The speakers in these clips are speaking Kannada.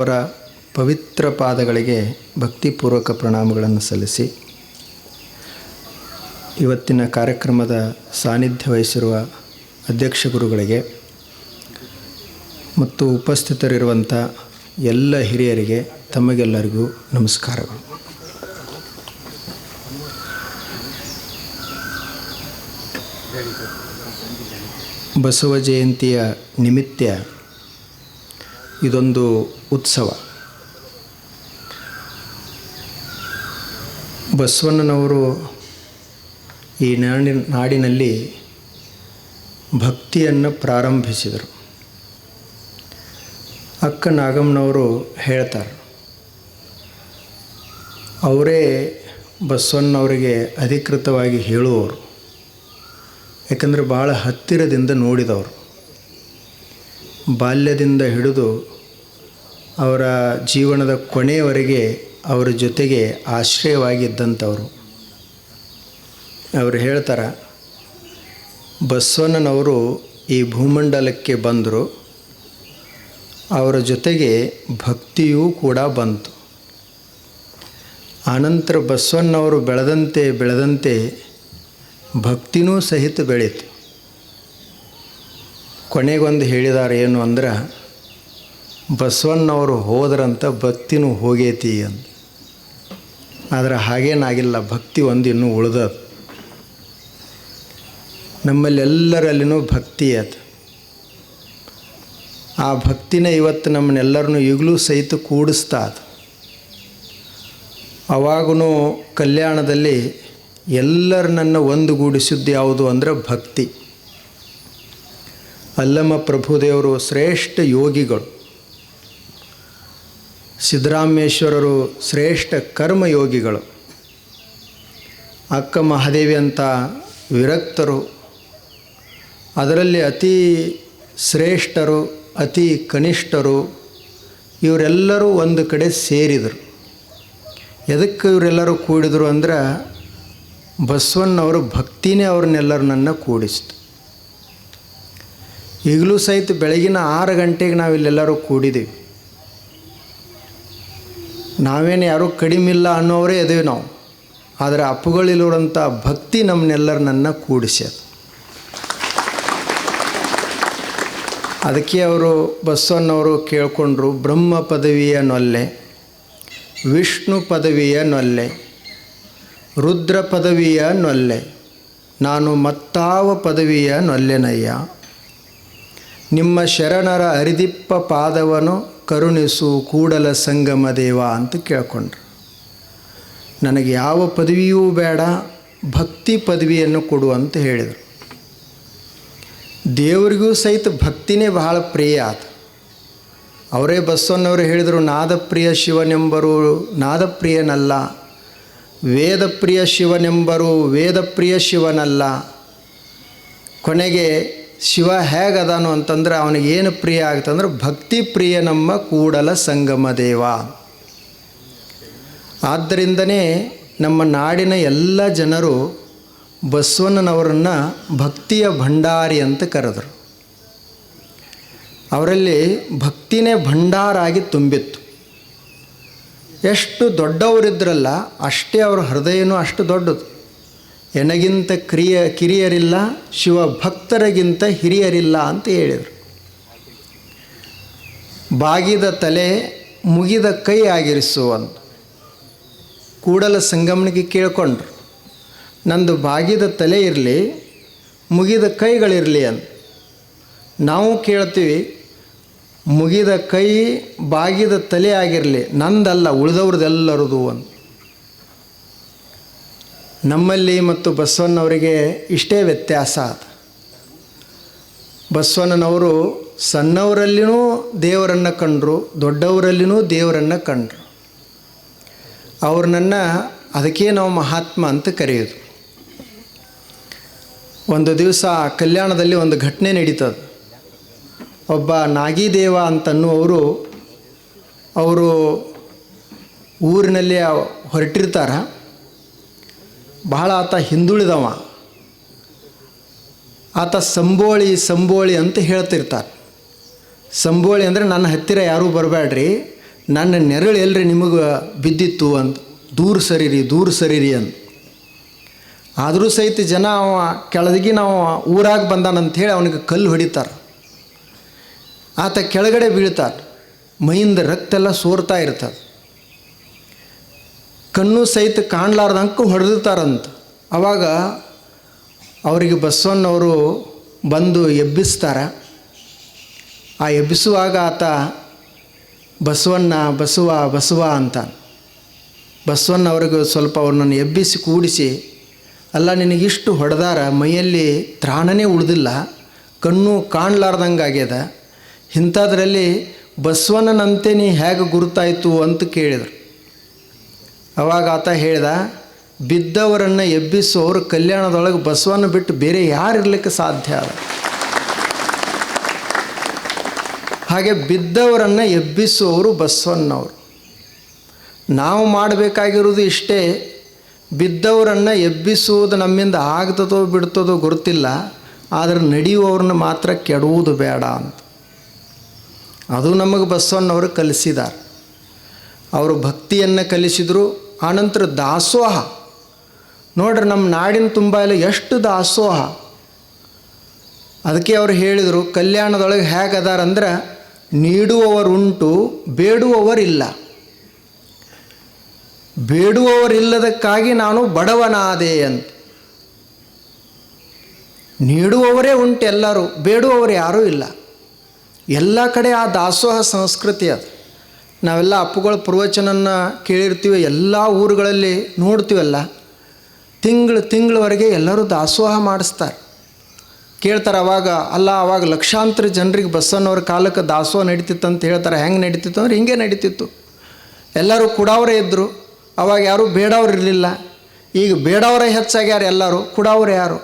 ಅವರ ಪವಿತ್ರ ಪಾದಗಳಿಗೆ ಭಕ್ತಿಪೂರ್ವಕ ಪ್ರಣಾಮಗಳನ್ನು ಸಲ್ಲಿಸಿ ಇವತ್ತಿನ ಕಾರ್ಯಕ್ರಮದ ಸಾನ್ನಿಧ್ಯ ವಹಿಸಿರುವ ಅಧ್ಯಕ್ಷ ಗುರುಗಳಿಗೆ ಮತ್ತು ಉಪಸ್ಥಿತರಿರುವಂಥ ಎಲ್ಲ ಹಿರಿಯರಿಗೆ ತಮಗೆಲ್ಲರಿಗೂ ನಮಸ್ಕಾರಗಳು. ಬಸವ ಜಯಂತಿಯ ನಿಮಿತ್ತ ಇದೊಂದು ಉತ್ಸವ. ಬಸವಣ್ಣನವರು ಈ ನಾಡಿನಲ್ಲಿ ಭಕ್ತಿಯನ್ನು ಪ್ರಾರಂಭಿಸಿದರು. ಅಕ್ಕ ನಾಗಮ್ಮನವರು ಹೇಳ್ತಾರೆ, ಅವರೇ ಬಸವಣ್ಣವರಿಗೆ ಅಧಿಕೃತವಾಗಿ ಹೇಳುವವರು. ಯಾಕಂದರೆ ಭಾಳ ಹತ್ತಿರದಿಂದ ನೋಡಿದವರು. ಬಾಲ್ಯದಿಂದ ಹಿಡಿದು ಅವರ ಜೀವನದ ಕೊನೆಯವರೆಗೆ ಅವರ ಜೊತೆಗೆ ಆಶ್ರಯವಾಗಿದ್ದಂಥವರು. ಅವರು ಹೇಳ್ತಾರೆ, ಬಸವಣ್ಣನವರು ಈ ಭೂಮಂಡಲಕ್ಕೆ ಬಂದರು, ಅವರ ಜೊತೆಗೆ ಭಕ್ತಿಯೂ ಕೂಡ ಬಂತು. ಆನಂತರ ಬಸವಣ್ಣವರು ಬೆಳೆದಂತೆ ಭಕ್ತಿನೂ ಸಹಿತ ಬೆಳೀತು. ಕೊನೆಗೊಂದು ಹೇಳಿದ್ದಾರೆ, ಏನು ಅಂದ್ರೆ, ಬಸವಣ್ಣವರು ಹೋದ್ರಂತ ಭಕ್ತಿನೂ ಹೋಗೈತಿ ಅಂತ. ಆದರೆ ಹಾಗೇನಾಗಿಲ್ಲ, ಭಕ್ತಿ ಒಂದು ಇನ್ನೂ ಉಳಿದದು. ನಮ್ಮಲ್ಲೆಲ್ಲರಲ್ಲಿನೂ ಭಕ್ತಿ ಅದು. ಆ ಭಕ್ತಿನ ಇವತ್ತು ನಮ್ಮನ್ನೆಲ್ಲರನ್ನೂ ಈಗಲೂ ಸಹಿತ ಕೂಡಿಸ್ತಾ ಅದು. ಅವಾಗೂ ಕಲ್ಯಾಣದಲ್ಲಿ ಎಲ್ಲರನ್ನ ಒಂದುಗೂಡಿಸಿದ್ದು ಯಾವುದು ಅಂದರೆ ಭಕ್ತಿ. ಅಲ್ಲಮ ಪ್ರಭುದೇವರು ಶ್ರೇಷ್ಠ ಯೋಗಿಗಳು, ಸಿದ್ದರಾಮೇಶ್ವರರು ಶ್ರೇಷ್ಠ ಕರ್ಮಯೋಗಿಗಳು, ಅಕ್ಕ ಮಹಾದೇವಿ ಅಂತ ವಿರಕ್ತರು, ಅದರಲ್ಲಿ ಅತಿ ಶ್ರೇಷ್ಠರು ಅತಿ ಕನಿಷ್ಠರು, ಇವರೆಲ್ಲರೂ ಒಂದು ಕಡೆ ಸೇರಿದರು. ಎದಕ್ಕೆ ಇವರೆಲ್ಲರೂ ಕೂಡಿದರು ಅಂದ್ರೆ, ಬಸವಣ್ಣವರು ಭಕ್ತಿನೇ ಅವ್ರನ್ನೆಲ್ಲರನ್ನ ಕೂಡಿಸ್ತು. ಈಗಲೂ ಸಹಿತ ಬೆಳಗಿನ 6 ಗಂಟೆಗೆ ನಾವಿಲ್ಲೆಲ್ಲರೂ ಕೂಡಿದ್ದೀವಿ. ನಾವೇನು ಯಾರೂ ಕಡಿಮಿಲ್ಲ ಅನ್ನೋರೇ ಇದ್ದೀವಿ ನಾವು. ಆದರೆ ಅಪ್ಪುಗಳಿರುವಂಥ ಭಕ್ತಿ ನಮ್ಮನ್ನೆಲ್ಲರನ್ನ ಕೂಡಿಸ್ಯದ. ಅದಕ್ಕೆ ಅವರು ಬಸವಣ್ಣವರು ಕೇಳ್ಕೊಂಡ್ರು, ಬ್ರಹ್ಮ ಪದವಿಯ ನೊಲ್ಲೆ, ವಿಷ್ಣು ಪದವಿಯ ನೊಲ್ಲೆ, ರುದ್ರ ಪದವಿಯ ನೊಲ್ಲೆ, ನಾನು ಮತ್ತಾವ ಪದವಿಯ ನೊಲ್ಲೆನಯ್ಯ, ನಿಮ್ಮ ಶರಣರ ಅರಿದಿಪ್ಪ ಪಾದವನ್ನು ಕರುಣಿಸು ಕೂಡಲ ಸಂಗಮ ದೇವ ಅಂತ ಕೇಳ್ಕೊಂಡ್ರು. ನನಗೆ ಯಾವ ಪದವಿಯೂ ಬೇಡ, ಭಕ್ತಿ ಪದವಿಯನ್ನು ಕೊಡು ಅಂತ ಹೇಳಿದರು. ದೇವರಿಗೂ ಸಹಿತ ಭಕ್ತಿನೇ ಬಹಳ ಪ್ರಿಯ ಆತ. ಅವರೇ ಬಸವಣ್ಣವರು ಹೇಳಿದರು, ನಾದಪ್ರಿಯ ಶಿವನೆಂಬರು ನಾದಪ್ರಿಯನಲ್ಲ, ವೇದಪ್ರಿಯ ಶಿವನೆಂಬರು ವೇದಪ್ರಿಯ ಶಿವನಲ್ಲ. ಕೊನೆಗೆ ಶಿವ ಹೇಗದಾನು ಅಂತಂದ್ರೆ ಅವನಿಗೇನು ಪ್ರಿಯ ಆಗ್ತಂದ್ರೆ ಭಕ್ತಿ ಪ್ರಿಯ ನಮ್ಮ ಕೂಡಲ ಸಂಗಮ ದೇವ. ಆದ್ದರಿಂದನೇ ನಮ್ಮ ನಾಡಿನ ಎಲ್ಲ ಜನರು ಬಸವಣ್ಣನವರನ್ನು ಭಕ್ತಿಯ ಭಂಡಾರಿ ಅಂತ ಕರೆದರು. ಅವರಲ್ಲಿ ಭಕ್ತಿನೇ ಭಂಡಾರಾಗಿ ತುಂಬಿತ್ತು. ಎಷ್ಟು ದೊಡ್ಡವರಿದ್ರಲ್ಲ ಅಷ್ಟೇ ಅವರ ಹೃದಯನೂ ಅಷ್ಟು ದೊಡ್ಡದು. ಎನಗಿಂತ ಕಿರಿಯರಿಲ್ಲ, ಶಿವ ಭಕ್ತರಿಗಿಂತ ಹಿರಿಯರಿಲ್ಲ ಅಂತ ಹೇಳಿದರು. ಬಾಗಿದ ತಲೆ ಮುಗಿದ ಕೈ ಆಗಿರಿಸುವಂತ ಕೂಡಲ ಸಂಗಮನಿಗೆ ಕೇಳ್ಕೊಂಡ್ರು, ನಂದು ಬಾಗಿದ ತಲೆ ಇರಲಿ, ಮುಗಿದ ಕೈಗಳಿರಲಿ ಅಂತ. ನಾವು ಕೇಳ್ತೀವಿ, ಮುಗಿದ ಕೈ ಬಾಗಿದ ತಲೆ ಆಗಿರಲಿ, ನಂದಲ್ಲ ಉಳಿದವ್ರದ್ದೆಲ್ಲರದು ಅಂತ. ನಮ್ಮಲ್ಲಿ ಮತ್ತು ಬಸವಣ್ಣವರಿಗೆ ಇಷ್ಟೇ ವ್ಯತ್ಯಾಸ ಅದು. ಬಸವಣ್ಣನವರು ಸಣ್ಣವರಲ್ಲಿಯೂ ದೇವರನ್ನು ಕಂಡರು, ದೊಡ್ಡವರಲ್ಲಿಯೂ ದೇವರನ್ನು ಕಂಡರು. ಅವ್ರನ್ನ ಅದಕ್ಕೆ ನಾವು ಮಹಾತ್ಮ ಅಂತ ಕರೆಯೋದು. ಒಂದು ದಿವಸ ಕಲ್ಯಾಣದಲ್ಲಿ ಒಂದು ಘಟನೆ ನಡೀತದೆ. ಒಬ್ಬ ನಾಗಿದೇವ ಅಂತನ್ನುವರು ಅವರು ಊರಿನಲ್ಲಿ ಹೊರಟಿರ್ತಾರೆ. ಬಹಳ ಆತ ಹಿಂದುಳಿದವ. ಆತ ಸಂಬೋಳಿ ಅಂತ ಹೇಳ್ತಿರ್ತಾರೆ. ಸಂಬೋಳಿ ಅಂದರೆ ನನ್ನ ಹತ್ತಿರ ಯಾರೂ ಬರಬೇಡ್ರಿ, ನನ್ನ ನೆರಳು ಎಲ್ರಿ ನಿಮಗೆ ಬಿದ್ದಿತ್ತು ಅಂತ, ದೂರ ಸರಿರಿ ಅಂತ. ಆದರೂ ಸಹಿತ ಜನ ಅವ ಕೆಳದಿಗೆ ನಾವು ಊರಾಗ ಬಂದಾನಂಥೇಳಿ ಅವನಿಗೆ ಕಲ್ಲು ಹೊಡಿತಾರೆ. ಆತ ಕೆಳಗಡೆ ಬೀಳ್ತಾರೆ, ಮೈಯಿಂದ ರಕ್ತ ಎಲ್ಲ ಸೋರ್ತಾ ಇರ್ತದೆ, ಕಣ್ಣು ಸಹಿತ ಕಾಣಲಾರ್ದಂಗೆ ಹೊಡೆದಿರ್ತಾರಂತ. ಆವಾಗ ಅವರಿಗೆ ಬಸವಣ್ಣವರು ಬಂದು ಎಬ್ಬಿಸ್ತಾರೆ. ಆ ಎಬ್ಬಿಸುವಾಗ ಆತ ಬಸವಣ್ಣ ಬಸವ ಅಂತ. ಬಸವಣ್ಣ ಅವ್ರಿಗೆ ಸ್ವಲ್ಪ ಅವ್ರನ್ನ ಎಬ್ಬಿಸಿ ಕೂಡಿಸಿ, ಅಲ್ಲ ನಿನಗಿಷ್ಟು ಹೊಡೆದಾರ, ಮೈಯಲ್ಲಿ ತ್ರಾಣನೇ ಉಳಿದಿಲ್ಲ, ಕಣ್ಣು ಕಾಣಲಾರ್ದಂಗೆ ಆಗ್ಯದ, ಇಂಥದ್ರಲ್ಲಿ ಬಸವಣ್ಣನಂತೆ ನೀ ಹೇಗೆ ಗುರುತಾಯಿತು ಅಂತ ಕೇಳಿದರು. ಅವಾಗ ಆತ ಹೇಳ್ದ, ಬಿದ್ದವರನ್ನು ಎಬ್ಬಿಸೋರು ಕಲ್ಯಾಣದೊಳಗೆ ಬಸವಣ್ಣ ಬಿಟ್ಟು ಬೇರೆ ಯಾರು ಇರಲಿಕ್ಕೆ ಸಾಧ್ಯ ಅದ. ಹಾಗೆ ಬಿದ್ದವರನ್ನು ಎಬ್ಬಿಸುವವರು ಬಸವಣ್ಣವರು. ನಾವು ಮಾಡಬೇಕಾಗಿರೋದು ಇಷ್ಟೇ, ಬಿದ್ದವರನ್ನು ಎಬ್ಬಿಸುವುದು ನಮ್ಮಿಂದ ಆಗ್ತದೋ ಬಿಡ್ತದೋ ಗೊತ್ತಿಲ್ಲ, ಆದರೆ ನಡೆಯುವವ್ರನ್ನ ಮಾತ್ರ ಕೆಡುವುದು ಬೇಡ ಅಂತ. ಅದು ನಮಗೆ ಬಸವಣ್ಣವರು ಕಲಿಸಿದ್ದಾರೆ. ಅವರು ಭಕ್ತಿಯನ್ನು ಕಲಿಸಿದರು. ಆನಂತರ ದಾಸೋಹ ನೋಡ್ರಿ, ನಮ್ಮ ನಾಡಿನ ತುಂಬ ಎಲ್ಲ ಎಷ್ಟು ದಾಸೋಹ. ಅದಕ್ಕೆ ಅವರು ಹೇಳಿದರು, ಕಲ್ಯಾಣದೊಳಗೆ ಹೇಗೆ ಅದಾರಂದ್ರೆ, ನೀಡುವವರುಂಟು ಬೇಡುವವರಿಲ್ಲ, ಬೇಡುವವರಿಲ್ಲದಕ್ಕಾಗಿ ನಾನು ಬಡವನಾದೆ ಅಂತ. ನೀಡುವವರೇ ಉಂಟು ಎಲ್ಲರೂ, ಬೇಡುವವರು ಯಾರೂ ಇಲ್ಲ. ಎಲ್ಲ ಕಡೆ ಆ ದಾಸೋಹ ಸಂಸ್ಕೃತಿ ಅದು. ನಾವೆಲ್ಲ ಅಪ್ಪುಗಳ ಪ್ರವಚನನ್ನ ಕೇಳಿರ್ತೀವಿ, ಎಲ್ಲ ಊರುಗಳಲ್ಲಿ ನೋಡ್ತೀವಲ್ಲ, ತಿಂಗಳವರೆಗೆ ಎಲ್ಲರೂ ದಾಸೋಹ ಮಾಡಿಸ್ತಾರೆ. ಕೇಳ್ತಾರೆ ಅವಾಗ ಲಕ್ಷಾಂತರ ಜನರಿಗೆ ಬಸವಣ್ಣವ್ರ ಕಾಲಕ್ಕೆ ದಾಸೋಹ ನಡೀತಿತ್ತು ಅಂತ ಹೇಳ್ತಾರೆ. ಹೆಂಗೆ ನಡೀತಿತ್ತು ಅಂದ್ರೆ ಹಿಂಗೆ ನಡೀತಿತ್ತು. ಎಲ್ಲರೂ ಕೊಡವರೇ ಇದ್ದರು, ಅವಾಗ ಯಾರೂ ಬೇಡವ್ರು ಇರಲಿಲ್ಲ. ಈಗ ಬೇಡವರೇ ಹೆಚ್ಚಾಗ್ಯಾರ, ಎಲ್ಲರೂ ಕೊಡವ್ರು ಯಾರು?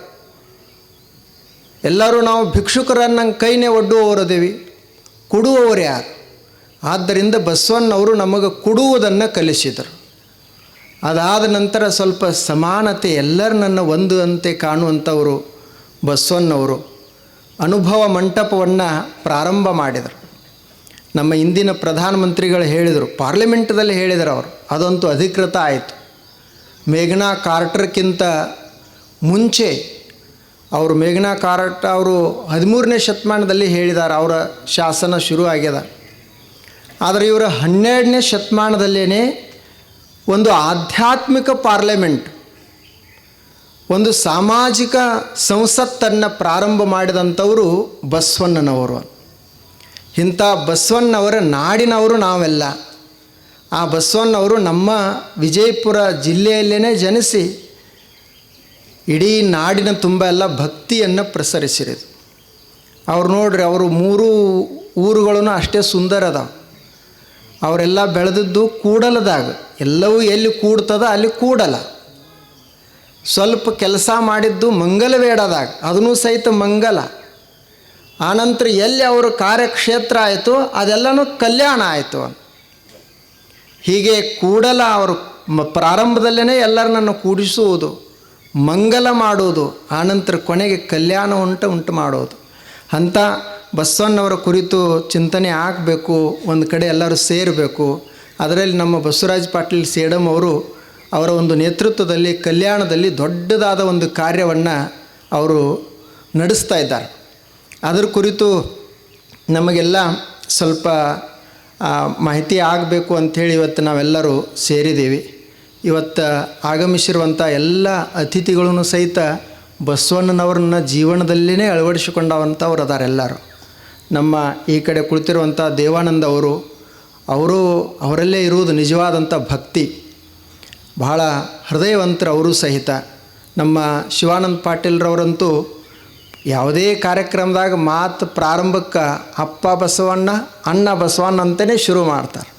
ಎಲ್ಲರೂ ನಾವು ಭಿಕ್ಷುಕರನ್ನಂಗೆ ಕೈನೇ ಒಡ್ಡುವವರದೇವಿ, ಕೊಡುವವರು ಯಾರು? ಆದ್ದರಿಂದ ಬಸವಣ್ಣವರು ನಮಗೆ ಕೊಡುವುದನ್ನು ಕಲಿಸಿದರು. ಅದಾದ ನಂತರ ಸ್ವಲ್ಪ ಸಮಾನತೆ, ಎಲ್ಲರನ್ನ ಒಂದು ಅಂತೆ ಕಾಣುವಂಥವರು ಬಸವಣ್ಣವರು ಅನುಭವ ಮಂಟಪವನ್ನು ಪ್ರಾರಂಭ ಮಾಡಿದರು. ನಮ್ಮ ಇಂದಿನ ಪ್ರಧಾನಮಂತ್ರಿಗಳು ಹೇಳಿದರು, ಪಾರ್ಲಿಮೆಂಟ್ದಲ್ಲಿ ಹೇಳಿದರು ಅವರು, ಅದಂತೂ ಅಧಿಕೃತ ಆಯಿತು. ಮೇಘನಾ ಕಾರ್ಟರ್ಕ್ಕಿಂತ ಮುಂಚೆ ಅವರು ಮೇಘನಾ ಕಾರ್ಟರ್ ಅವರು 13ನೇ ಶತಮಾನದಲ್ಲಿ ಹೇಳಿದ್ದಾರೆ, ಅವರ ಶಾಸನ ಶುರು ಆಗ್ಯದ. ಆದರೆ ಇವರು 12ನೇ ಶತಮಾನದಲ್ಲೇ ಒಂದು ಆಧ್ಯಾತ್ಮಿಕ ಪಾರ್ಲಿಮೆಂಟ್, ಒಂದು ಸಾಮಾಜಿಕ ಸಂಸತ್ತನ್ನು ಪ್ರಾರಂಭ ಮಾಡಿದಂಥವರು ಬಸವಣ್ಣನವರು. ಇಂಥ ಬಸವಣ್ಣವರ ನಾಡಿನವರು ನಾವೆಲ್ಲ. ಆ ಬಸವಣ್ಣವರು ನಮ್ಮ ವಿಜಯಪುರ ಜಿಲ್ಲೆಯಲ್ಲೇ ಜನಿಸಿ ಇಡೀ ನಾಡಿನ ತುಂಬ ಎಲ್ಲ ಭಕ್ತಿಯನ್ನು ಪ್ರಸರಿಸಿರೋದು. ಅವ್ರು ನೋಡ್ರಿ, ಅವರು 3 ಊರುಗಳನ್ನು ಅಷ್ಟೇ ಸುಂದರ ಅದಾವೆ. ಅವರೆಲ್ಲ ಬೆಳೆದದ್ದು ಕೂಡಲದಾಗ. ಎಲ್ಲವೂ ಎಲ್ಲಿ ಕೂಡ್ತದ ಅಲ್ಲಿ ಕೂಡಲ. ಸ್ವಲ್ಪ ಕೆಲಸ ಮಾಡಿದ್ದು ಮಂಗಲವೇಡದಾಗ, ಅದನ್ನೂ ಸಹಿತ ಮಂಗಲ. ಆನಂತರ ಎಲ್ಲಿ ಅವರು ಕಾರ್ಯಕ್ಷೇತ್ರ ಆಯಿತು ಅದೆಲ್ಲನೂ ಕಲ್ಯಾಣ ಆಯಿತು. ಹೀಗೆ ಕೂಡಲ ಅವರು ಪ್ರಾರಂಭದಲ್ಲೇ ಎಲ್ಲರನ್ನು ಕೂಡಿಸುವುದು, ಮಂಗಲ ಮಾಡುವುದು, ಆನಂತರ ಕೊನೆಗೆ ಕಲ್ಯಾಣ ಉಂಟು ಮಾಡೋದು. ಅಂಥ ಬಸವಣ್ಣವರ ಕುರಿತು ಚಿಂತನೆ ಆಗಬೇಕು, ಒಂದು ಕಡೆ ಎಲ್ಲರೂ ಸೇರಬೇಕು. ಅದರಲ್ಲಿ ನಮ್ಮ ಬಸವರಾಜ ಪಾಟೀಲ್ ಸೇಡಂ ಅವರು ಅವರ ಒಂದು ನೇತೃತ್ವದಲ್ಲಿ ಕಲ್ಯಾಣದಲ್ಲಿ ದೊಡ್ಡದಾದ ಒಂದು ಕಾರ್ಯವನ್ನು ಅವರು ನಡೆಸ್ತಾ ಇದ್ದಾರೆ. ಅದರ ಕುರಿತು ನಮಗೆಲ್ಲ ಸ್ವಲ್ಪ ಮಾಹಿತಿ ಆಗಬೇಕು ಅಂಥೇಳಿ ಇವತ್ತು ನಾವೆಲ್ಲರೂ ಸೇರಿದ್ದೀವಿ. ಇವತ್ತು ಆಗಮಿಸಿರುವಂಥ ಎಲ್ಲ ಅತಿಥಿಗಳೂ ಸಹಿತ ಬಸವಣ್ಣನವ್ರನ್ನ ಜೀವನದಲ್ಲೇ ಅಳವಡಿಸಿಕೊಂಡವಂಥವ್ರು ಅದಾರೆ ಎಲ್ಲರೂ. ನಮ್ಮ ಈ ಕಡೆ ಕುಳಿತಿರುವಂಥ ದೇವಾನಂದ ಅವರಲ್ಲೇ ಇರುವುದು ನಿಜವಾದಂಥ ಭಕ್ತಿ. ಬಹಳ ಹೃದಯವಂತರು ಅವರು ಸಹಿತ. ನಮ್ಮ ಶಿವಾನಂದ ಪಾಟೀಲ್ರವರಂತೂ ಯಾವುದೇ ಕಾರ್ಯಕ್ರಮದಾಗ ಮಾತು ಪ್ರಾರಂಭಕ್ಕೆ ಅಪ್ಪ ಬಸವಣ್ಣ ಅಣ್ಣ ಬಸವಣ್ಣ ಅಂತಲೇ ಶುರು ಮಾಡ್ತಾರೆ.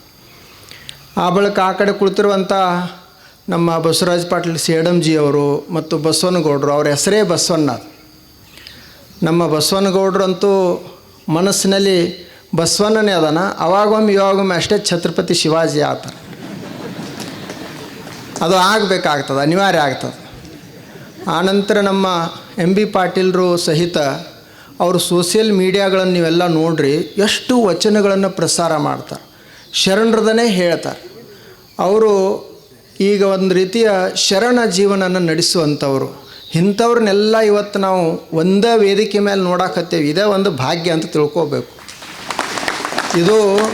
ಆ ಬಳಿಕ ಆ ಕಡೆ ಕುಳಿತಿರುವಂಥ ನಮ್ಮ ಬಸವರಾಜ ಪಾಟೀಲ್ ಸೇಡಂಜಿ ಅವರು ಮತ್ತು ಬಸವನಗೌಡರು, ಅವ್ರ ಹೆಸರೇ ಬಸವಣ್ಣ. ನಮ್ಮ ಬಸವನಗೌಡರಂತೂ ಮನಸ್ಸಿನಲ್ಲಿ ಬಸವಣ್ಣನೇ ಅದಾನ, ಅವಾಗೊಮ್ಮೆ ಇವಾಗೊಮ್ಮೆ ಅಷ್ಟೇ ಛತ್ರಪತಿ ಶಿವಾಜಿ ಆಗ್ತಾರೆ. ಅದು ಆಗಬೇಕಾಗ್ತದೆ, ಅನಿವಾರ್ಯ ಆಗ್ತದೆ. ಆನಂತರ ನಮ್ಮ MB ಪಾಟೀಲರು ಸಹಿತ ಅವರು ಸೋಷಿಯಲ್ ಮೀಡಿಯಾಗಳನ್ನು ನೀವೆಲ್ಲ ನೋಡ್ರಿ, ಎಷ್ಟು ವಚನಗಳನ್ನು ಪ್ರಸಾರ ಮಾಡ್ತಾರೆ. ಶರಣರದನೇ ಹೇಳ್ತಾರೆ. ಅವರು ಈಗ ಒಂದು ರೀತಿಯ ಶರಣ ಜೀವನನ ನಡೆಸುವಂಥವ್ರು. ಇಂಥವ್ರನ್ನೆಲ್ಲ ಇವತ್ತು ನಾವು ಒಂದೇ ವೇದಿಕೆ ಮೇಲೆ ನೋಡಾಕತ್ತೇವೆ. ಇದೇ ಒಂದು ಭಾಗ್ಯ ಅಂತ ತಿಳ್ಕೋಬೇಕು. ಇದು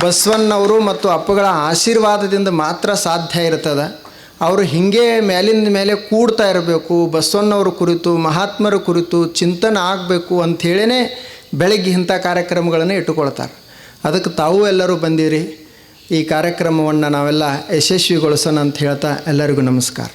ಬಸವಣ್ಣವರು ಮತ್ತು ಅಪ್ಪಗಳ ಆಶೀರ್ವಾದದಿಂದ ಮಾತ್ರ ಸಾಧ್ಯ ಇರ್ತದೆ. ಅವರು ಹೀಗೆ ಮೇಲಿಂದ ಮೇಲೆ ಕೂಡ್ತಾ ಇರಬೇಕು, ಬಸವಣ್ಣವ್ರ ಕುರಿತು ಮಹಾತ್ಮರ ಕುರಿತು ಚಿಂತನೆ ಆಗಬೇಕು ಅಂಥೇಳೇ ಬೆಳಗ್ಗೆ ಇಂಥ ಕಾರ್ಯಕ್ರಮಗಳನ್ನು ಇಟ್ಟುಕೊಳ್ತಾರೆ. ಅದಕ್ಕೆ ತಾವು ಎಲ್ಲರೂ ಬಂದಿರಿ. ಈ ಕಾರ್ಯಕ್ರಮವನ್ನು ನಾವೆಲ್ಲ ಯಶಸ್ವಿಗೊಳಿಸೋಣ ಅಂತ ಹೇಳ್ತಾ ಎಲ್ಲರಿಗೂ ನಮಸ್ಕಾರ.